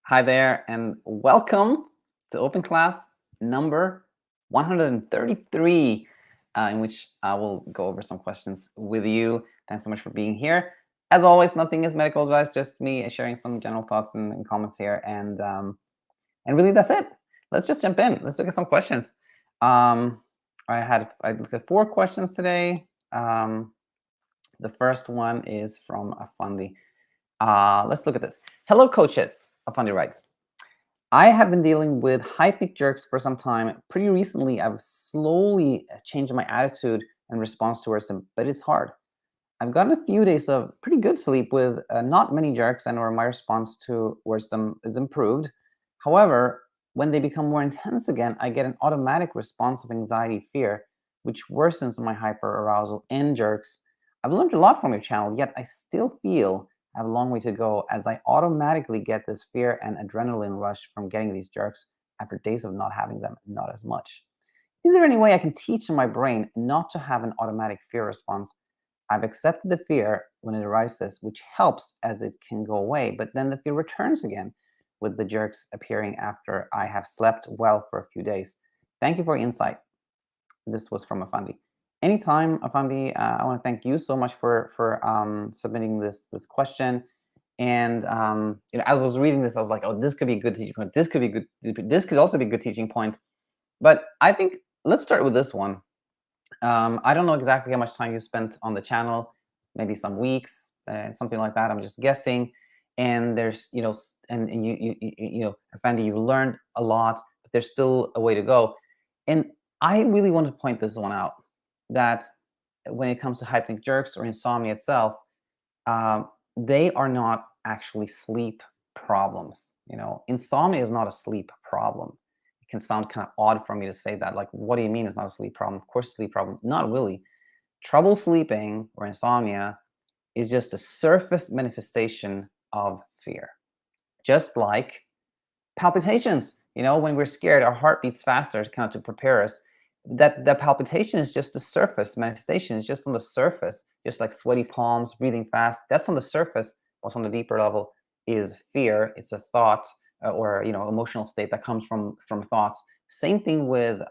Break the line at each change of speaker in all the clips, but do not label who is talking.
Hi there, and welcome to Open Class number 133, in which I will go over some questions with you. Thanks so much for being here. As always, nothing is medical advice, just me sharing some general thoughts and comments here, and really that's it. Let's just jump in. Let's look at some questions. Um, I looked at 4 questions today. The first one is from Affandy. Let's look at this. Hello, coaches. Affandy writes. I have been dealing with Hypnic jerks for some time. Pretty recently, I've slowly changed my attitude and response towards them, but it's hard. I've gotten a few days of pretty good sleep with not many jerks, and or my response towards them is improved. However, when they become more intense again, I get an automatic response of anxiety, fear, which worsens my hyperarousal and jerks. I've learned a lot from your channel, yet I still feel I have a long way to go as I automatically get this fear and adrenaline rush from getting these jerks after days of not having them, not as much. Is there any way I can teach my brain not to have an automatic fear response? I've accepted the fear when it arises, which helps as it can go away, but then the fear returns again with the jerks appearing after I have slept well for a few days. Thank you for your insight. This was from Afandi. Anytime, Afandi, I want to thank you so much for submitting this question. And as I was reading this, I was like, oh, this could be a good teaching point. This could be good. This could also be a good teaching point. But I think let's start with this one. I don't know exactly how much time you spent on the channel, maybe some weeks, something like that. I'm just guessing. And there's, and Afandi, you learned a lot, but there's still a way to go. And I really want to point this one out that when it comes to hypnic jerks or insomnia itself, um, they are not actually sleep problems. Insomnia is not a sleep problem. It can sound kind of odd for me to say that. Like, what do you mean it's not a sleep problem? Of course, sleep problem. Not really. Trouble sleeping or insomnia is just a surface manifestation of fear. Just like palpitations. When we're scared, our heart beats faster, kind of to prepare us. That palpitation is just the surface manifestation. It's just on the surface, just like sweaty palms, breathing fast. That's on the surface. What's on the deeper level is fear. It's a thought or emotional state that comes from thoughts. Same thing with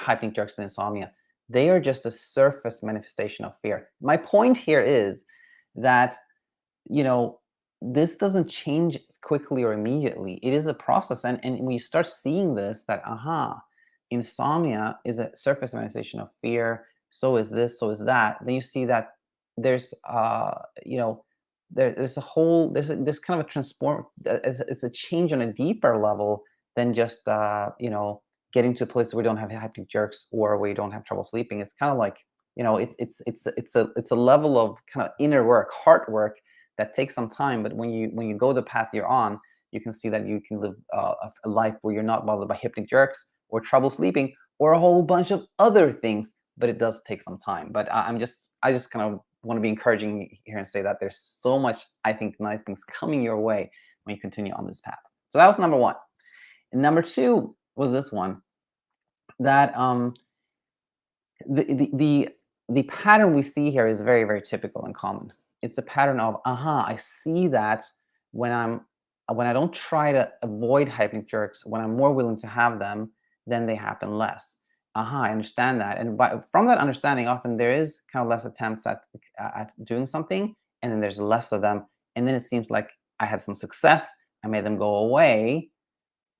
hypnic jerks and insomnia. They are just a surface manifestation of fear. My point here is that you know, this doesn't change quickly or immediately. It is a process. And when you start seeing this, that, insomnia is a surface manifestation of fear. So is this, so is that. Then you see that there's, there's a whole, there's kind of a transform, it's a change on a deeper level than just, getting to a place where we don't have hypnic jerks or where you don't have trouble sleeping. It's kind of like, it's a level of kind of inner work, heart work that takes some time. But when you go the path you're on, you can see that you can live a life where you're not bothered by hypnic jerks or trouble sleeping or a whole bunch of other things. But it does take some time. But I just kind of want to be encouraging here and say that there's so much, I think, nice things coming your way when you continue on this path. So that was number one. And number two was this one, that the pattern we see here is very, very typical and common. It's a pattern of, I see that when I don't try to avoid hypnic jerks, when I'm more willing to have them, then they happen less. I understand that. And from that understanding, often there is kind of less attempts at doing something, and then there's less of them. And then it seems like I had some success, I made them go away.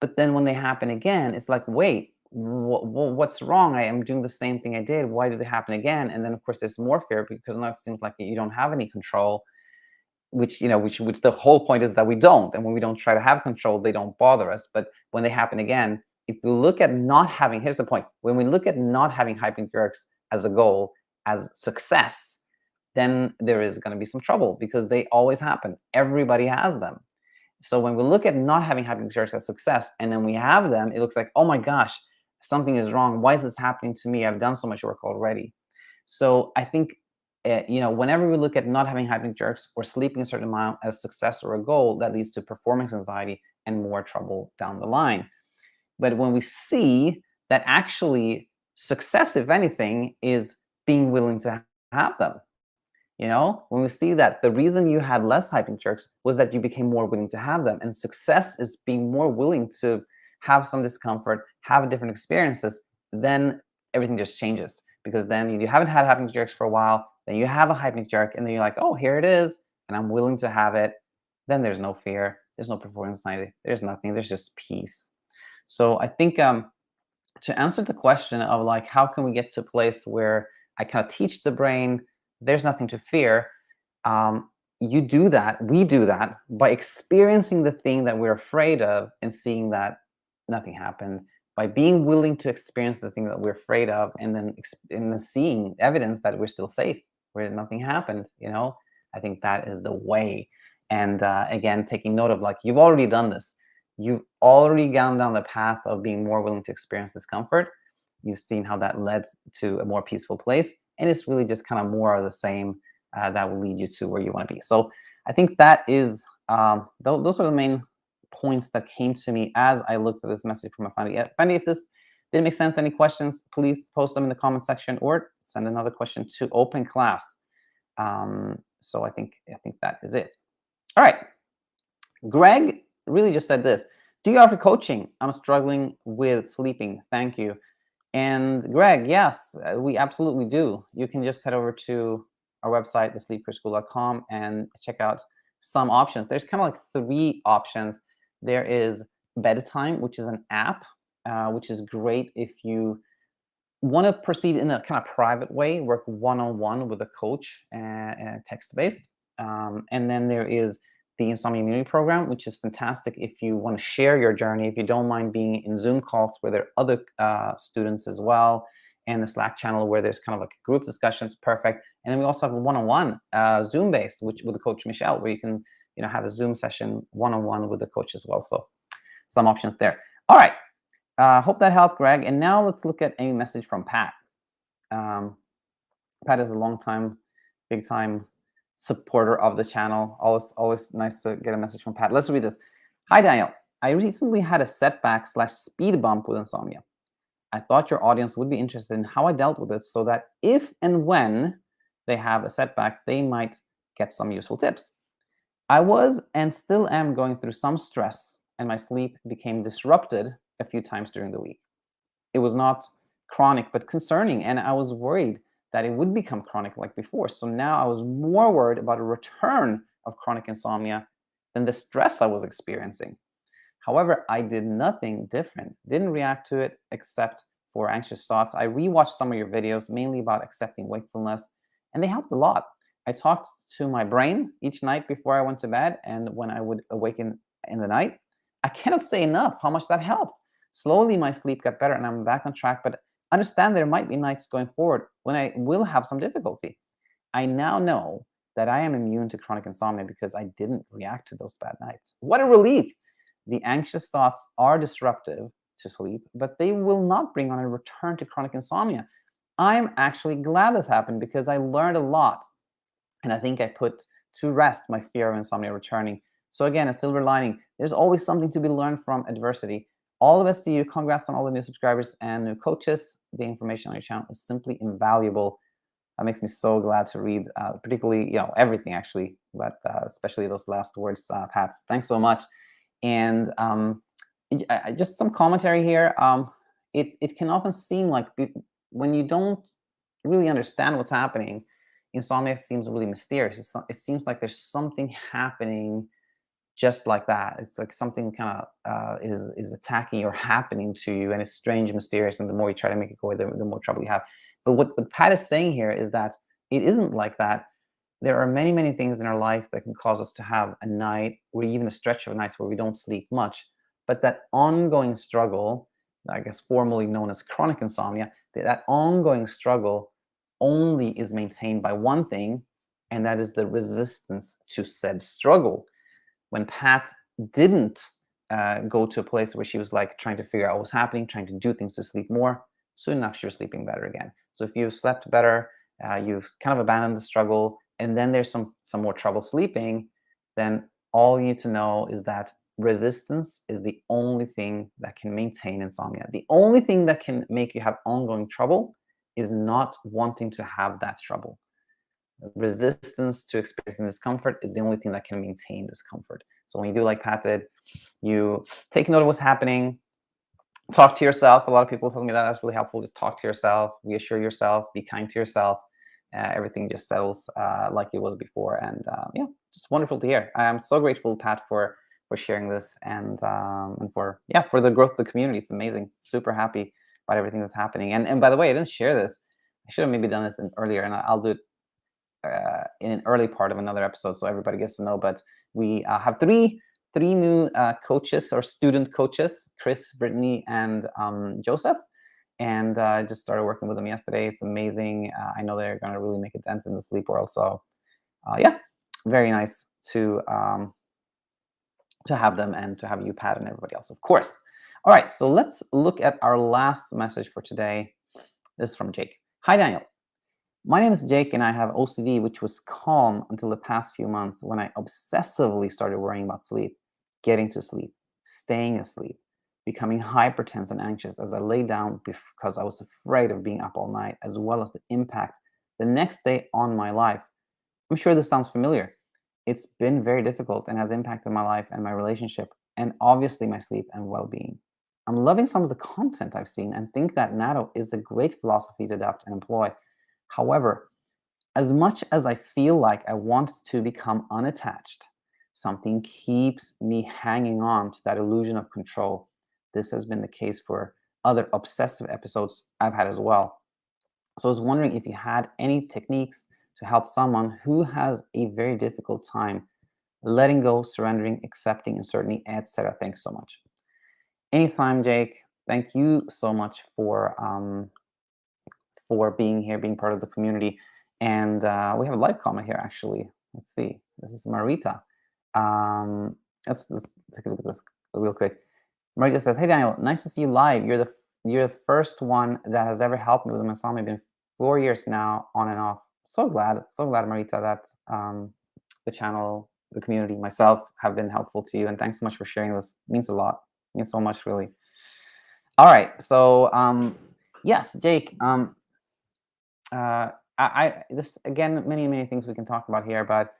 But then when they happen again, it's like, wait, what's wrong? I am doing the same thing I did. Why do they happen again? And then of course there's more fear because now it seems like you don't have any control, which the whole point is that we don't. And when we don't try to have control, they don't bother us. But when they happen again, if we look at not having, here's the point: when we look at not having hypnic jerks as a goal, as success, then there is going to be some trouble because they always happen. Everybody has them. So when we look at not having hypnic jerks as success, and then we have them, it looks like, oh my gosh, something is wrong. Why is this happening to me? I've done so much work already. So I think, whenever we look at not having hypnic jerks or sleeping a certain amount as success or a goal, that leads to performance anxiety and more trouble down the line. But when we see that actually success, if anything, is being willing to have them, When we see that the reason you had less hypnic jerks was that you became more willing to have them. And success is being more willing to have some discomfort, have different experiences, then everything just changes. Because then you haven't had hypnic jerks for a while, then you have a hypnic jerk, and then you're like, oh, here it is, and I'm willing to have it. Then there's no fear, there's no performance anxiety, there's nothing, there's just peace. So I think to answer the question of like, how can we get to a place where I kind of teach the brain there's nothing to fear? You do that, we do that by experiencing the thing that we're afraid of and seeing that nothing happened, by being willing to experience the thing that we're afraid of, and then seeing evidence that we're still safe, where nothing happened. I think that is the way. And again, taking note of like, you've already done this. You've already gone down the path of being more willing to experience discomfort. You've seen how that led to a more peaceful place. And it's really just kind of more of the same that will lead you to where you want to be. So I think that is, those are the main points that came to me as I looked at this message from Affandy. Affandy, if this didn't make sense, any questions, please post them in the comment section or send another question to open class. So I think that is it. All right. Greg really just said this. Do you offer coaching? I'm struggling with sleeping. Thank you. And Greg, yes, we absolutely do. You can just head over to our website, thesleepcoachschool.com, and check out some options. There's kind of like 3 options. There is BedTyme, which is an app, which is great if you want to proceed in a kind of private way, work one-on-one with a coach, text-based. And then there is the Insomnia Immunity Program, which is fantastic if you want to share your journey, if you don't mind being in Zoom calls where there are other students as well, and the Slack channel where there's kind of like group discussions, perfect. And then we also have a one-on-one Zoom-based, which with the coach Michelle, where you can have a Zoom session one-on-one with the coach as well. So some options there. All right. Hope that helped, Greg. And now let's look at a message from Pat. Pat is a long time, big time supporter of the channel. Always nice to get a message from Pat. Let's read this. Hi, Daniel. I recently had a setback/speed bump with insomnia. I thought your audience would be interested in how I dealt with it so that if and when they have a setback, they might get some useful tips. I was and still am going through some stress, and my sleep became disrupted a few times during the week. It was not chronic, but concerning, and I was worried that it would become chronic like before. So now I was more worried about a return of chronic insomnia than the stress I was experiencing. However, I did nothing different, didn't react to it except for anxious thoughts. I rewatched some of your videos, mainly about accepting wakefulness, and they helped a lot. I talked to my brain each night before I went to bed, and when I would awaken in the night, I cannot say enough how much that helped. Slowly, my sleep got better, and I'm back on track, but understand there might be nights going forward when I will have some difficulty. I now know that I am immune to chronic insomnia because I didn't react to those bad nights. What a relief! The anxious thoughts are disruptive to sleep, but they will not bring on a return to chronic insomnia. I'm actually glad this happened because I learned a lot, and I think I put to rest my fear of insomnia returning. So again, a silver lining. There's always something to be learned from adversity. All the best to you. Congrats on all the new subscribers and new coaches. The information on your channel is simply invaluable. That makes me so glad to read, particularly, everything actually, but especially those last words, Pat. Thanks so much. And just some commentary here. It can often seem like when you don't really understand what's happening, insomnia seems really mysterious. It seems like there's something happening just like that. It's like something kind of is attacking or happening to you, and it's strange, mysterious, and the more you try to make it go away, the more trouble you have. But what Pat is saying here is that it isn't like that. There are many, many things in our life that can cause us to have a night or even a stretch of nights where we don't sleep much. But that ongoing struggle, I guess formally known as chronic insomnia, that ongoing struggle only is maintained by one thing, and that is the resistance to said struggle. When Pat didn't go to a place where she was like trying to figure out what was happening, trying to do things to sleep more, soon enough she was sleeping better again. So if you've slept better, you've kind of abandoned the struggle, and then there's some more trouble sleeping, then all you need to know is that resistance is the only thing that can maintain insomnia. The only thing that can make you have ongoing trouble is not wanting to have that trouble. resistance to experiencing discomfort is the only thing that can maintain discomfort. So when you do like Pat did, you take note of what's happening, talk to yourself. A lot of people tell me that that's really helpful. Just talk to yourself, reassure yourself, be kind to yourself. Everything just settles like it was before, and yeah, it's wonderful to hear. I'm so grateful, Pat, for sharing this, and for for the growth of the community. It's amazing. Super happy about everything that's happening. And by the way, I didn't share this. I should have maybe done this earlier, and I'll do it in an early part of another episode so everybody gets to know. But we have three new coaches or student coaches: Chris, Brittany, and Joseph. And I just started working with them yesterday. It's amazing. I know they're going to really make a dent in the sleep world. So yeah, very nice to have them, and to have you, Pat, and everybody else, of course. All right, so let's look at our last message for today. This is from Jake. Hi, Daniel. My name is Jake, and I have OCD, which was calm until the past few months when I obsessively started worrying about sleep, getting to sleep, staying asleep, becoming hypertense and anxious as I lay down because I was afraid of being up all night, as well as the impact the next day on my life. I'm sure this sounds familiar. It's been very difficult and has impacted my life and my relationship, and obviously my sleep and well being. I'm loving some of the content I've seen and think that NATO is a great philosophy to adopt and employ. However, as much as I feel like I want to become unattached, something keeps me hanging on to that illusion of control. This has been the case for other obsessive episodes I've had as well. So I was wondering if you had any techniques to help someone who has a very difficult time letting go, surrendering, accepting uncertainty, etc. Thanks so much. Anytime, Jake. Thank you so much for being here, being part of the community. And we have a live comment here, actually. Let's see. This is Marita. Let's take a look at this real quick. Marita says, "Hey Daniel, nice to see you live. You're the first one that has ever helped me with my Insomnia. Been 4 years now, on and off. So glad, Marita, that the channel, the community, myself have been helpful to you. And thanks so much for sharing this. It means a lot. It means so much, really. All right. So yes, Jake. This again, many things we can talk about here, but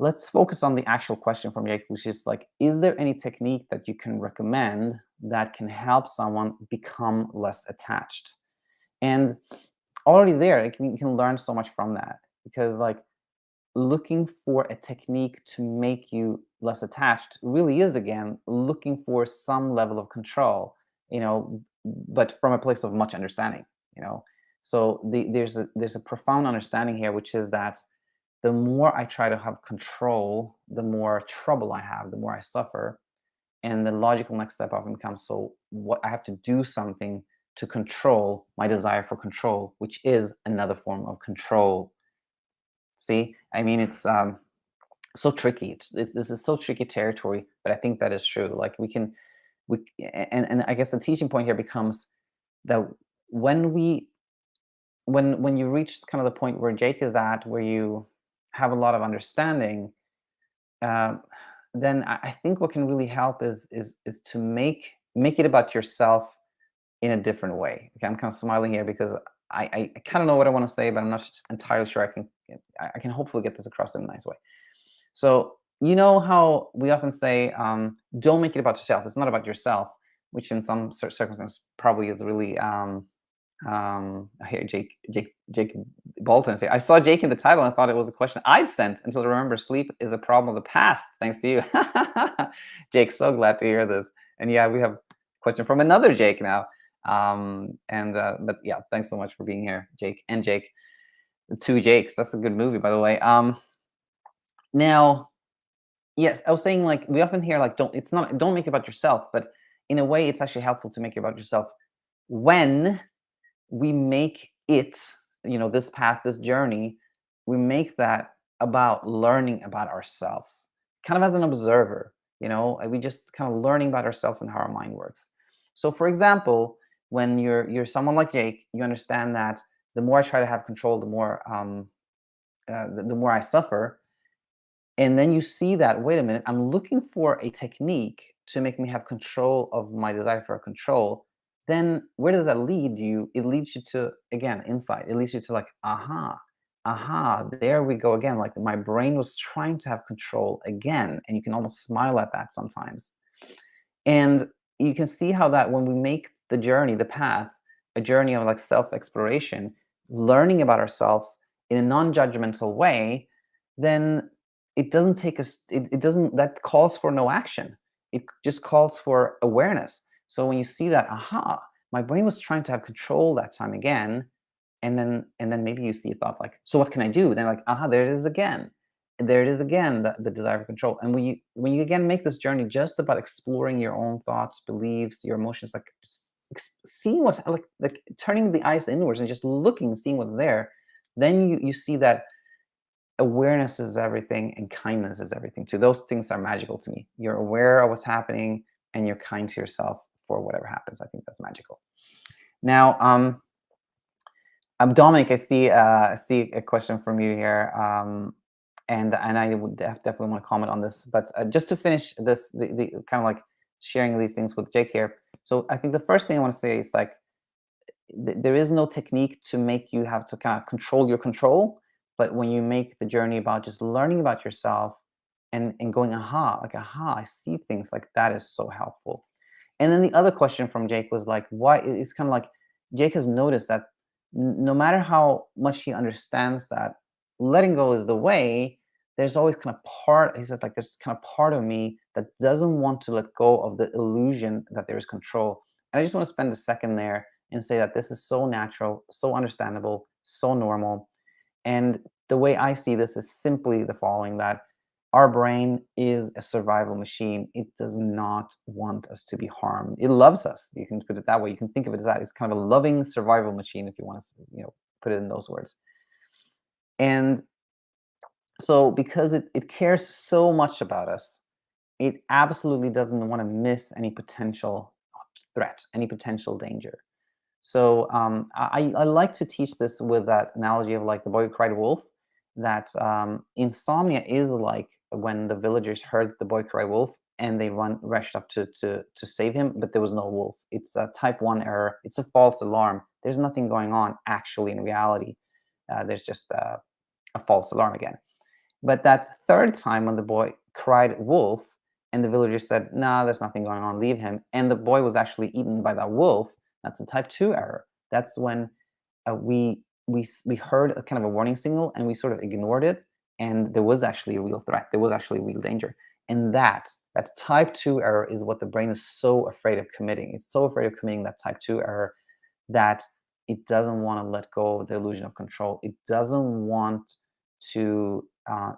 let's focus on the actual question from Jake, which is like, is there any technique that you can recommend that can help someone become less attached? And already there, like, we can learn so much from that, because like looking for a technique to make you less attached really is, again, looking for some level of control, but from a place of much understanding, so there's a profound understanding here, which is that the more I try to have control, the more trouble I have, the more I suffer. And the logical next step often becomes, so what, I have to do something to control my desire for control, which is another form of control. See, I mean, it's so tricky. This is so tricky territory, but I think that is true. Like and I guess the teaching point here becomes that when you reach kind of the point where Jake is at, where you have a lot of understanding, then I think what can really help is to make it about yourself in a different way. Okay, I'm kind of smiling here because I kind of know what I want to say, but I'm not entirely sure I can hopefully get this across in a nice way. So you know how we often say, don't make it about yourself. It's not about yourself, which in some circumstances probably is really I hear Jake Bolton say, "I saw Jake in the title and thought it was a question I'd sent until I remember sleep is a problem of the past. Thanks to you." Jake, so glad to hear this. And yeah, we have a question from another Jake now. But yeah, thanks so much for being here, Jake and Jake. The two Jakes. That's a good movie, by the way. Now, yes, I was saying, like, we often hear like, don't make it about yourself, but in a way it's actually helpful to make it about yourself when we make it, this path, this journey, we make that about learning about ourselves, kind of as an observer, we just kind of learning about ourselves and how our mind works. So for example, when you're someone like Jake, you understand that the more I try to have control, the more the more I suffer. And then you see that, wait a minute, I'm looking for a technique to make me have control of my desire for control. Then where does that lead you? It leads you to, again, insight. It leads you to like, aha, aha, there we go again. Like my brain was trying to have control again. And you can almost smile at that sometimes. And you can see how that when we make the journey, the path, a journey of like self-exploration, learning about ourselves in a non-judgmental way, then it doesn't take us, it doesn't, that calls for no action. It just calls for awareness. So when you see that, aha, my brain was trying to have control that time again, and then maybe you see a thought like, so what can I do? Then like, aha, there it is again. There it is again, the desire for control. And when you again make this journey just about exploring your own thoughts, beliefs, your emotions, like seeing what's like turning the eyes inwards and just looking, seeing what's there, then you see that awareness is everything and kindness is everything too. Those things are magical to me. You're aware of what's happening and you're kind to yourself for whatever happens. I think that's magical. Now, Dominic, I see a question from you here, and I would definitely want to comment on this. But just to finish this, the kind of like sharing these things with Jake here. So I think the first thing I want to say is like there is no technique to make you have to kind of control your control. But when you make the journey about just learning about yourself and going, aha, like aha, I see things, like that is so helpful. And then the other question from Jake was like, why? It's kind of like Jake has noticed that no matter how much he understands that letting go is the way, there's always kind of part, he says, like, there's kind of part of me that doesn't want to let go of the illusion that there is control. And I just want to spend a second there and say that this is so natural, so understandable, so normal. And the way I see this is simply the following, that our brain is a survival machine. It does not want us to be harmed. It loves us. You can put it that way. You can think of it as that. It's kind of a loving survival machine, if you want to, put it in those words. And so because it cares so much about us, it absolutely doesn't want to miss any potential threat, any potential danger. So I like to teach this with that analogy of like the boy who cried wolf, that insomnia is like when the villagers heard the boy cry wolf and they rushed up to save him, but there was no wolf. It's a type 1 error. It's a false alarm. There's nothing going on actually in reality. There's just a false alarm again. But that third time when the boy cried wolf and the villagers said, nah, there's nothing going on, leave him, and the boy was actually eaten by that wolf, that's a type 2 error. That's when we heard a kind of a warning signal and we sort of ignored it, and there was actually a real threat. There was actually a real danger. And that type 2 error is what the brain is so afraid of committing. It's so afraid of committing that type 2 error that it doesn't want to let go of the illusion of control. It doesn't want to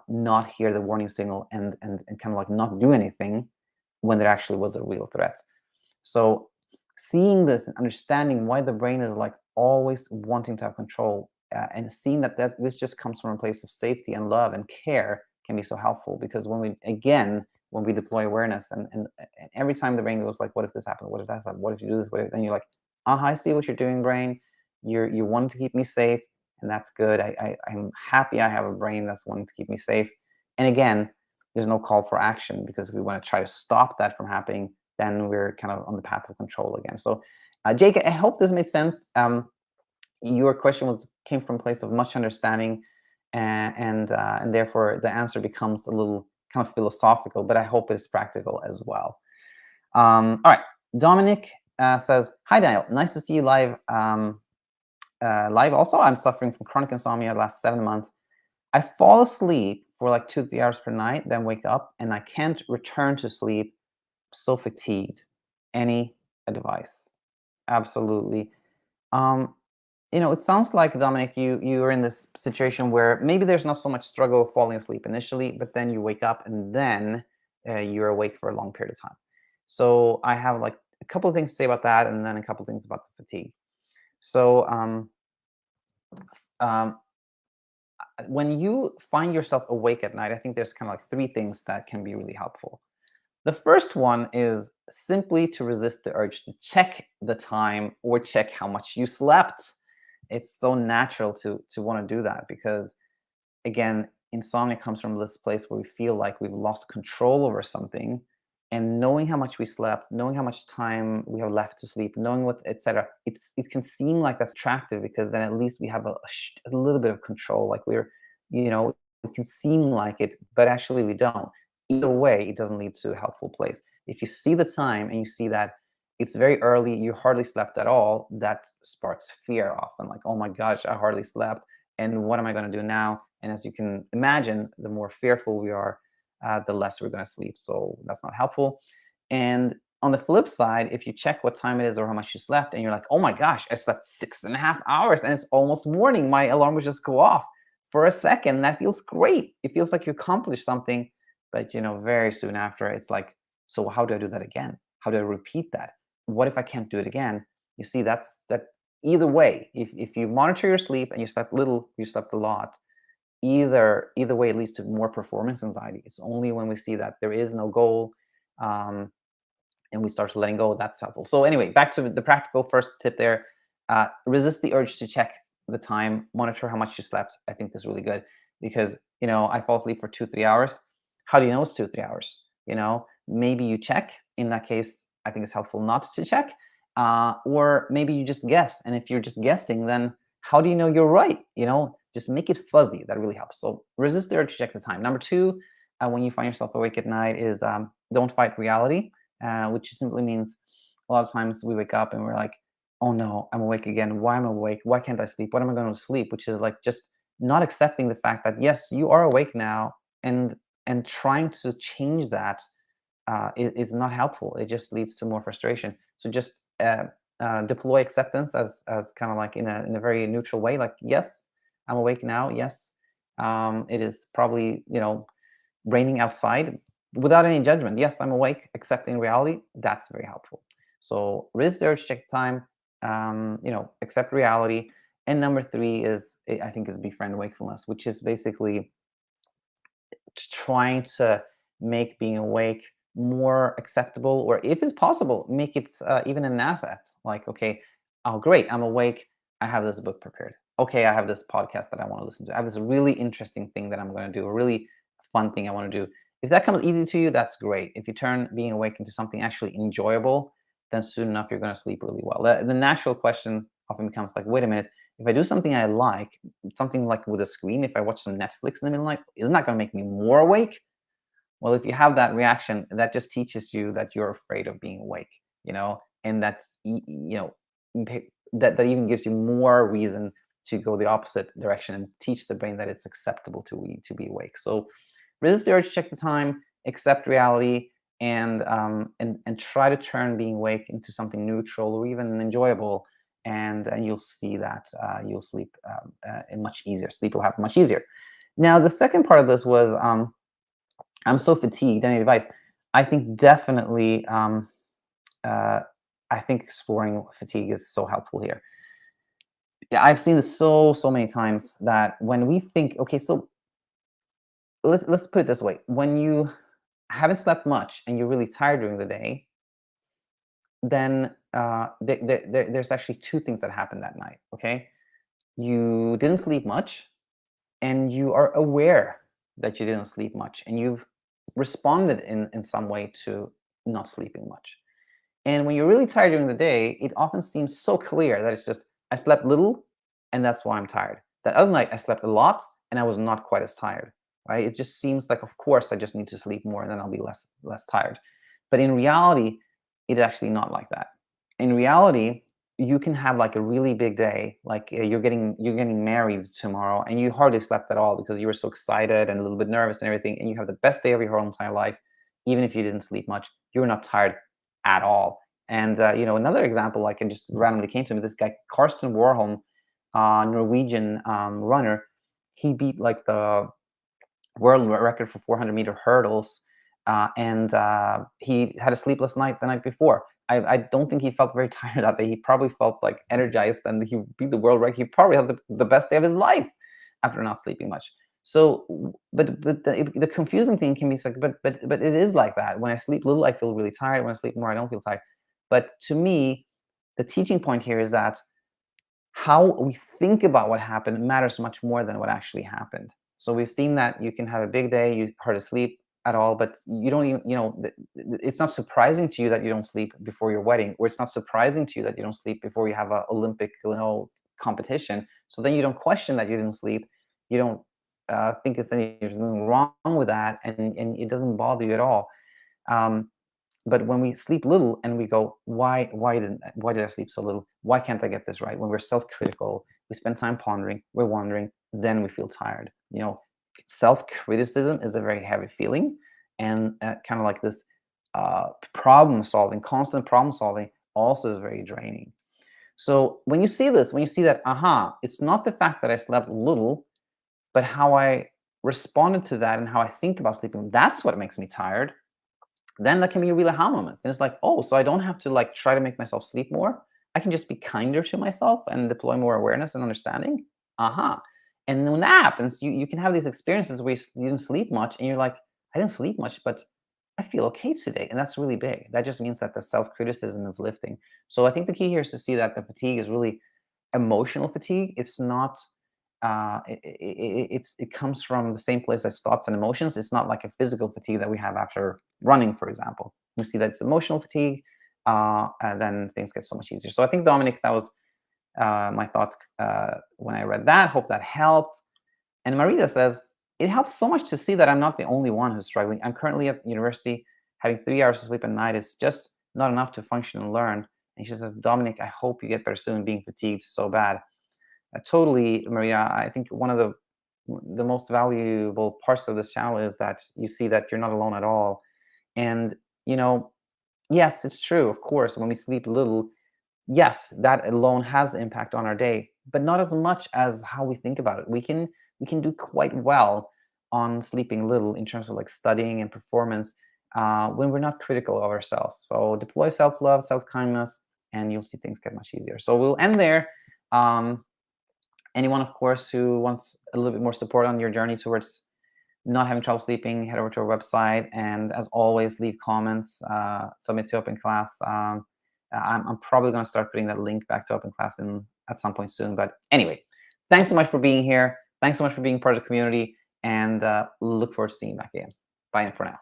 not hear the warning signal and kind of like not do anything when there actually was a real threat. So seeing this and understanding why the brain is like always wanting to have control, and seeing that this just comes from a place of safety and love and care can be so helpful. Because when we deploy awareness and every time the brain goes like, what if this happened, what if that happened, what if you do this, what if, then you're like, I see what you're doing, brain. You want to keep me safe, and that's good. I'm happy I have a brain that's wanting to keep me safe. And again, there's no call for action, because if we want to try to stop that from happening, then we're kind of on the path of control again. So, Jake, I hope this made sense. Your question came from a place of much understanding, and therefore the answer becomes a little kind of philosophical, but I hope it's practical as well. All right, Dominic says, "Hi Daniel, nice to see you live. Live also. I'm suffering from chronic insomnia the last 7 months. I fall asleep for like 2 to 3 hours per night, then wake up, and I can't return to sleep. So fatigued. Any advice?" Absolutely. Um, it sounds like, Dominic, you're in this situation where maybe there's not so much struggle falling asleep initially, but then you wake up and then you're awake for a long period of time. So I have like a couple of things to say about that, and then a couple of things about the fatigue. So um, when you find yourself awake at night, I think there's kind of like three things that can be really helpful. The first one is simply to resist the urge to check the time or check how much you slept. It's so natural to want to do that, because again, insomnia comes from this place where we feel like we've lost control over something, and knowing how much we slept, knowing how much time we have left to sleep, knowing what, etc. It can seem like that's attractive because then at least we have a little bit of control. Like we're, it can seem like it, but actually we don't. Either way, it doesn't lead to a helpful place. If you see the time and you see that it's very early, you hardly slept at all, that sparks fear often. Like, oh my gosh, I hardly slept, and what am I going to do now? And as you can imagine, the more fearful we are, the less we're going to sleep. So that's not helpful. And on the flip side, if you check what time it is or how much you slept, and you're like, oh my gosh, I slept 6.5 hours and it's almost morning, my alarm would just go off for a second. That feels great. It feels like you accomplished something, but very soon after, it's like, so how do I do that again? How do I repeat that? What if I can't do it again? You see, that's that. Either way, if you monitor your sleep and you slept little, you slept a lot, either way it leads to more performance anxiety. It's only when we see that there is no goal, um, and we start letting go, that's helpful. So anyway, back to the practical first tip there. Resist the urge to check the time, monitor how much you slept. I think this is really good because I fall asleep for 2-3 hours. How do you know it's 2-3 hours? Maybe you check. In that case, I think it's helpful not to check, or maybe you just guess. And if you're just guessing, then how do you know you're right? Just make it fuzzy. That really helps. So resist the urge to check the time. Number two, when you find yourself awake at night, is don't fight reality, which simply means a lot of times we wake up and we're like, oh no, I'm awake again. Why am I awake? Why can't I sleep? What am I going to sleep? Which is like just not accepting the fact that yes, you are awake now, and trying to change that is not helpful. It just leads to more frustration. So just deploy acceptance as kind of like in a very neutral way. Like, yes, I'm awake now. Yes, it is probably raining outside, without any judgment. Yes, I'm awake, accepting reality. That's very helpful. So resist the urge, check the time. Accept reality. And number three I think, is befriend wakefulness, which is basically trying to make being awake more acceptable, or if it's possible, make it even an asset. Like, okay, oh great, I'm awake. I have this book prepared. Okay, I have this podcast that I want to listen to. I have this really interesting thing that I'm going to do, a really fun thing I want to do. If that comes easy to you, that's great. If you turn being awake into something actually enjoyable, then soon enough you're going to sleep really well. The natural question often becomes like, wait a minute, if I do something I like, something like with a screen, if I watch some Netflix in the middle of the night, isn't that going to make me more awake? Well, if you have that reaction, that just teaches you that you're afraid of being awake, and that's, that even gives you more reason to go the opposite direction and teach the brain that it's acceptable to be awake. So resist the urge, check the time, accept reality, and try to turn being awake into something neutral or even enjoyable, and you'll see that you'll sleep much easier. Sleep will happen much easier. Now, the second part of this was I'm so fatigued. Any advice? I think definitely. Uh, I think exploring fatigue is so helpful here. Yeah, I've seen this so many times that when we think, okay, so let's put it this way: when you haven't slept much and you're really tired during the day, then there's actually two things that happen that night. Okay, you didn't sleep much, and you are aware that you didn't sleep much, and you've responded in some way to not sleeping much. And when you're really tired during the day, it often seems so clear that it's just, I slept little and that's why I'm tired. That other night I slept a lot and I was not quite as tired, right? It just seems like, of course, I just need to sleep more and then I'll be less tired. But in reality, it's actually not like that. In reality, you can have like a really big day, like you're getting married tomorrow, and you hardly slept at all because you were so excited and a little bit nervous and everything, and you have the best day of your whole entire life. Even if you didn't sleep much, you were not tired at all. And another example, like, it just randomly came to me. This guy Karsten Warholm, Norwegian runner, he beat like the world record for 400-meter hurdles, and he had a sleepless night the night before. I don't think he felt very tired that day. He probably felt like energized, and he beat the world record. He probably had the best day of his life after not sleeping much. So, but the confusing thing can be like, but it is like that. When I sleep little, I feel really tired. When I sleep more, I don't feel tired. But to me, the teaching point here is that how we think about what happened matters much more than what actually happened. So we've seen that you can have a big day, you hard to sleep, at all, but you don't even, it's not surprising to you that you don't sleep before your wedding, or it's not surprising to you that you don't sleep before you have a Olympic, competition. So then you don't question that you didn't sleep. You don't think there's anything wrong with that, and it doesn't bother you at all. Um, but when we sleep little and we go, why did I sleep so little? Why can't I get this right? When we're self-critical, we spend time pondering, we're wondering, then we feel tired. Self-criticism is a very heavy feeling, and kind of like this problem solving, constant problem solving, also is very draining. So when you see this, when you see that, it's not the fact that I slept little, but how I responded to that and how I think about sleeping, that's what makes me tired. Then that can be a real aha moment. And it's like, oh, so I don't have to like try to make myself sleep more. I can just be kinder to myself and deploy more awareness and understanding. And when that happens, you can have these experiences where you didn't sleep much and you're like, I didn't sleep much, but I feel okay today. And that's really big. That just means that the self-criticism is lifting. So I think the key here is to see that the fatigue is really emotional fatigue. It's not it comes from the same place as thoughts and emotions. It's not like a physical fatigue that we have after running, for example. We see that it's emotional fatigue, and then things get so much easier. So I think, Dominic, that was my thoughts when I read that. Hope that helped. And Marita says, it helps so much to see that I'm not the only one who's struggling. I'm currently at university. Having 3 hours of sleep at night is just not enough to function and learn. And she says, Dominic, I hope you get better soon. Being fatigued so bad. Totally, Maria. I think one of the most valuable parts of this channel is that you see that you're not alone at all. And yes, it's true. Of course, when we sleep little, yes, that alone has impact on our day, but not as much as how we think about it. We can do quite well on sleeping little in terms of like studying and performance when we're not critical of ourselves. So deploy self-love, self-kindness, and you'll see things get much easier. So we'll end there. Anyone, of course, who wants a little bit more support on your journey towards not having trouble sleeping, head over to our website. And as always, leave comments, submit to Open Class. I'm probably going to start putting that link back to Open Class at some point soon. But anyway, thanks so much for being here. Thanks so much for being part of the community. And look forward to seeing you back again. Bye for now.